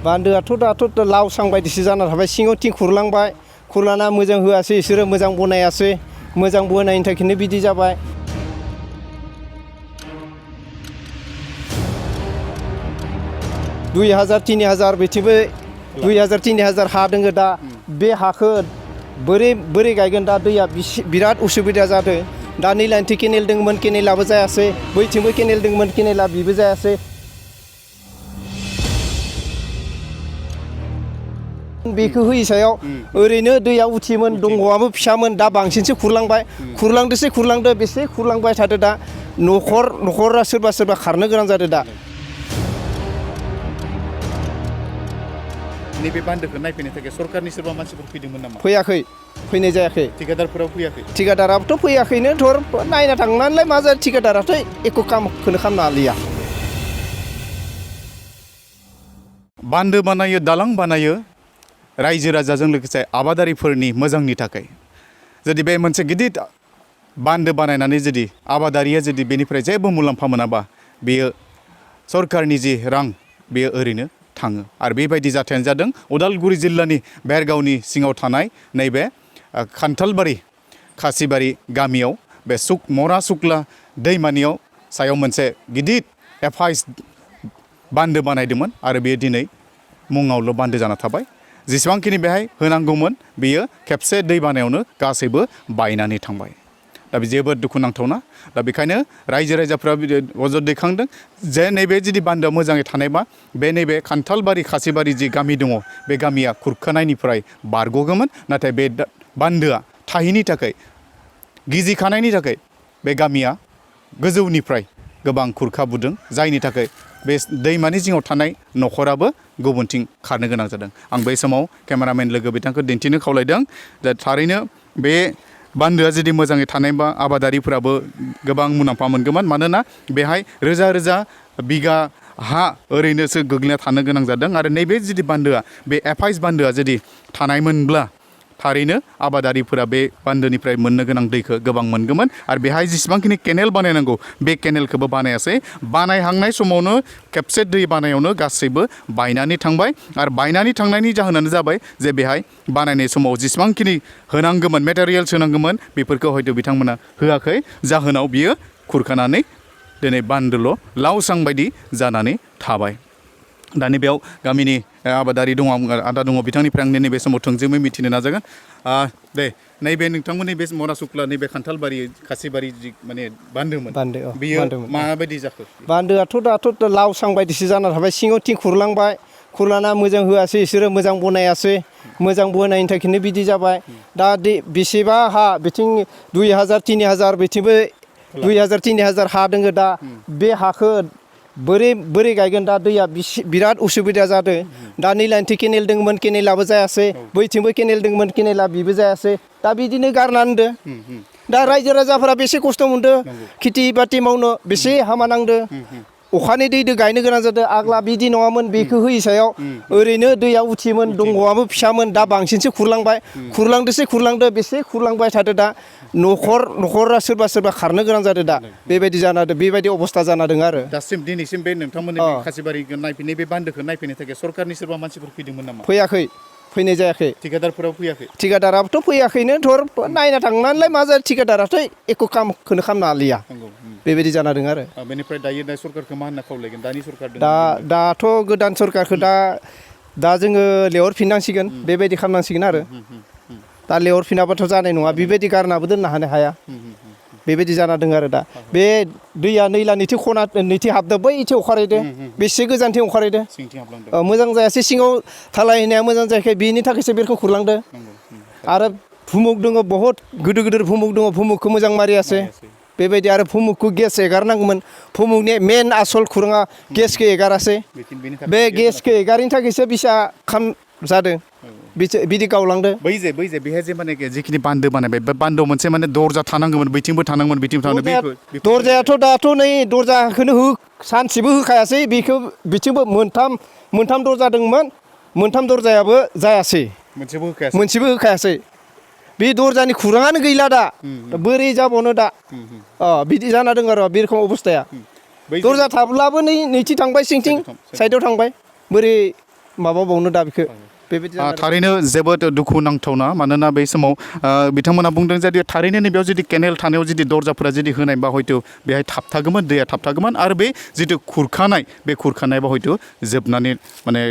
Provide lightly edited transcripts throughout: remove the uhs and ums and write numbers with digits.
बान्दोआथ' दाथ' लावसां बायदिसो जाना थाबाय सिङाव थिं खुरलांबाय खुरलाना मोजां होआसै बिसोरो मोजां बनायासै मोजां बनायनि थाखायनो बिदि जाबाय। 2000 3000 बिथिंबो 2000 3000 हा दोङो दा बे हाखौ बोरै गायगोन दा दैया बिराद उसुबिदा जादों दा नै लाइनथिं केनेल दंमोन केनेलाबो जायासै बैथिंबो केनेल दंमोन केनेला बिबो जायासै बेखौ होयै सायाव ओरैनो दैया उथियोमोन दंग'आबो फिसामोन दा बांसिनसो खुरलांबाय खुरलांदो बेसे खुरलांबाय थादो दा न'खरा सोरबा खारनो गोनां जादो दा। नैबे बान्दोखौ नायफैनो थाखाय सरकारनि सोरबा मानसिफोर फैदोंमोन नामा? फैयाखै फैनाय जायाखै। ठिकादारफोराव फैयाखै? ठिकादाराबोथ' फैयाखैनो धर नायना थांनानैलाय मा जायो ठिकादाराथ' एख' कामखौनो खालामनो हालिया। बान्दो बानायो दालां बानायो रायजो राजाजों लोगोसे आबादारिफोरनि मोजांनि थाखाय जुदि बे मोनसे गिदिर बान्दो बानायनानै जुदि आबादारिया जुदि बेनिफ्राय जेबो मुलाम्फा मोनाबा बेयो सरकारनि जि रां बेयो ओरैनो थाङो आरो बेबायदि जाथायानो जादों उदालगुरि जिल्लानि बेरगावनि सिङाव थानाय नैबे खान्थालबारि खासिबारि गामियाव बे मरा सुक्ला दैमानियाव सायाव मोनसे गिदिर एफाइस बान्दो बानायदोंमोन आरो बेयो दिनै मुङावल' बान्दो जाना थाबाय जेसेबांखिनि बेहाय होनांगौमोन बेयो खेबसे दै बानायावनो गासैबो बायनानै थांबाय दा बे जोबोद दुखुनांथावना दा बेखायनो रायजो राजाफ्रा अजद दैखांदों जे नैबे जुदि बान्दोआ मोजाङै थानायबा बे नैबे खान्थालबारि खासिबारि जि गामि दङ बे गामिया खुरखानायनिफ्राय बारग'गौमोन नाथाय बे बान्दोआ थाहैनि थाखाय गिजिखानायनि थाखाय बे गामिया गोजौनिफ्राय गोबां खुरखाबोदों जायनि थाखाय बे दैमानि जिङाव थानाय न'खराबो गुबुनथिं खारनो गोनां जादों। आं बै समाव केमेरामेन लोगो बिथांखौ दिन्थिनो खावलायदों दा थारैनो बे बान्दोआ जुदि मोजाङै थानायबा आबादारिफोराबो गोबां मुलाम्फा मोनगौमोन मानोना बेहाय रोजा रोजा बिगा हा ओरैनोसो गोग्लैना थानो गोनां जादों आरो नैबे जुदि बान्दोआ बे एफाइस बान्दोआ जुदि थानायमोनब्ला थारैनो आबादारिफोरा बे बान्दोनिफ्राय मोननो गोनां दैखौ गोबां मोनगौमोन आरो बेहाय जेसेबांखिनि केनेल बानायनांगौ बे केनेलखौबो बानायासै बानायहांनाय समावनो खेबसे दै बानायावनो गासैबो बायनानै थांबाय आरो बायनानै थांनायनि जाहोनानो जाबाय जे बेहाय बानायनाय समाव जेसेबांखिनि होनांगौमोन मेटेरियेल्स होनांगौमोन बेफोरखौ हयथ' बिथांमोना होआखै जाहोनाव बियो खुरखानानै दिनै बान्दोल' लावसां बायदि जानानै थाबाय। दानि बेयाव गामिनि आबादारि दङ आदा दङ बिथांनिफ्राय आं नैबे समाव थोंजोङै मिथिनो नाजागोन दे नैबे नोंथांमोननि बे मरा सुक्ला नैबे खान्थालबारि खासिबारि जि माने बान्दोमोन बियो माबायदि जाखो? बान्दोआथ' दाथ' लावसां बायदिसो जाना थाबाय सिङाव थिं खुरलांबाय खुरलाना मोजां होआसै बिसोरो मोजां बनायासै मोजां बनायनि थाखायनो बिदि जाबाय दा बेसेबा हा बिथिं 2000 3000 बिथिंबो 2000 3000 हा दोङो दा बे हाखौ बोरै गायगोन दा दैया बिराद उसुबिदा जादों दा नै लाइनथिं केनेल दंमोन केनेलाबो जायासै बैथिंबो केनेल दंमोन केनेला बिबो जायासै दा बिदिनो गारनानै दोनदो दा रायजो राजाफोरा बेसे खस्थ' मोनदों खेथि बाथि मावनो बेसे हामा नांदो अखानि दैजों गायनो गोनां जादों आग्ला बिदि नङामोन बेखौ होयै सायाव ओरैनो दैया उथियोमोन दंग'आबो फिसामोन दा बांसिनसो खुरलांदो बेसे खुरलांबाय थादो दा न'खरा सोरबा खारनो गोनां जादों दा बेबायदि जाना दं बेबायदि अबस्था जाना दं आरो दासिम दिनैसिम बे नोंथांमोननि खासिबारिखौ नायफैनो बे बान्दोखौ नायफैनो थाखाय सरकारनि सोरबा मानसिफोर फैदोंमोन नामा? फैयाखै फैनाय जायाखै। ठिकादारफोराव फैयाखै? ठिकादाराबोथ' फैयाखैनो धर नायना थांनानैलाय मा जायो ठिकादाराथ' एख' कामखौनो खालामनो हालिया बेबायदि जाना दं आरो बेनिफ्राय दायो सरकारखौ मा होनना खावलायगोन दानि सरकार दाथ' गोदान सरकारखौ दा जोङो लेंहरफिननांसिगोन बेबायदि खालामनांसिगोन आरो दा लेंहरफिनाबाथ' जानाय नङा बेबायदि गारनाबो दोननो हाया बेबायदि जाना दङ आरो दा बे दैया नैला नैथि हाबदों बैथिं अखारहैदो बेसे गोजानथिं अखारहैदो मोजां जायासै सिङाव थालायहैनाया मोजां जायाखै बेनि थाखायसो बेखौ खुरलांदो आरो भुमुक दङ बहुद गिदिर भुमुक दङ भुमुकखौ मोजां मारियासै बेबायदि आरो भुमुकखौ गेस एगारनांगौमोन भुमुकनि मेन आसल खुराङा गेसखौ एगारासै बे गेसखौ एगारिनि थाखायसो बिसा खाम जादों बिदि गावलांदो बैजे बेहाय जे माने जिखिनि बान्दो बानायबाय बे बान्दोआव मोनसे माने दरजा थानांगौमोन बैथिंबो थानांगौमोन बिथिंबो थानांगौमोन दरजायाथ' दाथ' नै दरजाखौनो सानसेबो होखायासै बेखौ बिथिंबो मोनथाम दरजा दंमोन मोनथाम दरजायाबो जायासै मोनसेबो होखायासै बे दरजानि खुराङानो गैला दा बोरै जाबावनो दा बिदि जाना दङ आरो बे रोखोम अबस्थाया दरजा थाब्लाबो नैथि थांबाय सिंथिं साइडआव थांबाय बोरै माबाबावनो दा बेखौ बेबायदि थारैनो जोबोद दुखु नांथावना मानोना बै समाव बिथांमोना बुंदों जे थारैनो नैबेयाव जुदि केनेल थानायाव जुदि दरजाफोरा जुदि होनायबा हयथ' बेहाय थाबथागौमोन दैया थाबथागौमोन आरो बे जिथु खुरखानाय बे खुरखानायबा हयथ' जोबनानै माने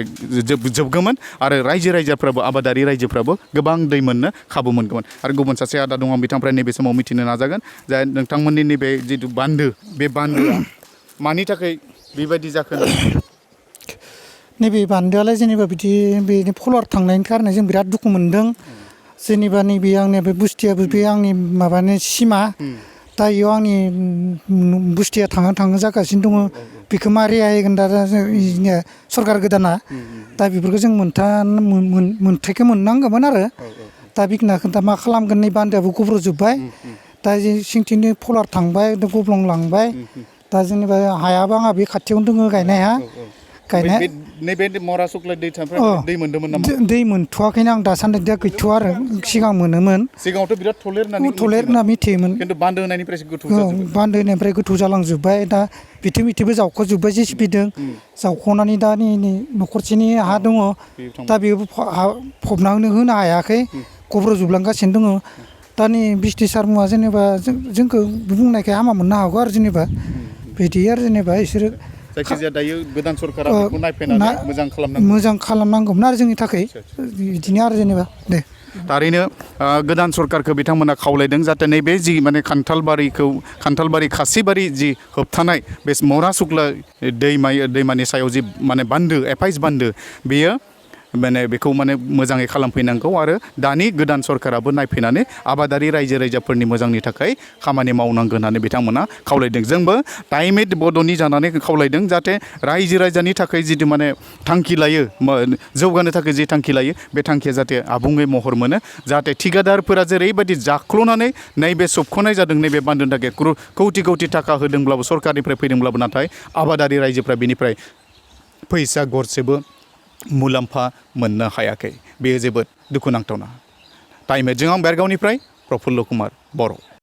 जोबगौमोन आरो रायजोफ्राबो आबादारि रायजोफ्राबो गोबां दै मोननो खाबु मोनगौमोन आरो गुबुन सासे आदा दङ बिथांनिफ्राय नैबे समाव मिथिनो नाजागोन जे नोंथांमोननि नैबे जिथु बान्दो बे बान्दोआ मानि थाखाय बेबायदि जाखो नैबे बान्दोआलाय जेनेबा बिदि बेनि फल'आर थांनायनि खारनै जों बिराद दुखु मोनदों जेनेबा नैबे आंनि बे बुस्थुआबो बे आंनि माबानि सिमा दा इयाव आंनि बुस्थुआ थाङो जागासिनो दङ बेखौ मारै हायगोन दा सरकार गोदाना दा बेफोरखौ जों मोनथायखौ मोननांगौमोन आरो दा बेखिनिखौ दा मा खालामगोन नै बान्दोआबो गब्र'जोब्बाय दा सिंथिंनि फल'आर थांबाय गब्लंलांबाय दा जेनेबा हायाबो आंहा बे खाथियावनो दङ गायनाया नैबे मरा सुक्लाय दै मोन्दोंमोन नामा दै मोनथ'वाखैनो आं दासान्दि दा गैथ'आ आरो सिगां मोनोमोन सिगाङावथ' बिराद थलेर होनना मिथियोमोन खिन्थु बान्दो होनायनिफ्रायसो गोथौ बान्दो होनायनिफ्राय गोथौ जालांजोब्बाय दा बिथिंबो जावख'जोब्बाय जेसिपिजों जावख'नानै दा नै न'खरसेनि हा दङ दा बेबो फबनानै होनो हायाखै गब्र'जोबलांगासिनो दङ दा नै बिसटि सारमुआ जेनेबा जोंखौ बुंनायखाय हामा मोननो हागौ आरो जेनेबा बिदि आरो जेनेबा बिसोरो जायखिजाया दायो गोदान सरकारा बेखौ नायफैनानै मोजां खालामनांगौमोन आरो जोंनि थाखाय बिदिनो आरो जेनेबा दे थारैनो गोदान सरकारखौ बिथांमोना खावलायदों जाहाथे नैबे जि माने खान्थालबारि खासिबारि जि होबथानाय बे मरा सुक्ला दैमानि सायाव जि माने बान्दो एफाइस बान्दो बेयो माने बेखौ माने मोजाङै खालामफैनांगौ आरो दानि गोदान सरकाराबो नायफैनानै आबादारि रायजोफोरनि मोजांनि थाखाय खामानि मावनांगोन होननानै बिथांमोना खावलायदों जोंबो टाइमेट बड'नि जानानै खावलायदों जाहाथे रायजोनि थाखाय जिथु माने थांखि लायो जौगानो थाखाय जि थांखि लायो बे थांखिया जाहाथे आबुङै महर मोनो जाहाथे ठिकादारफोरा जेरैबायदि जाख्ल'नानै नैबे सोबख'नाय जादों नैबे बान्दोनि थाखाय कौटि थाखा होदोंब्लाबो सरकारनिफ्राय फैदोंब्लाबो नाथाय आबादारि रायजोफ्रा बेनिफ्राय फैसा गरसेबो मुलाम्फा मोननो हायाखै बेयो जोबोद दुखुनांथावना टाइमेटजों आं बेरगावनिफ्राय प्रफुल्ल कुमार बर'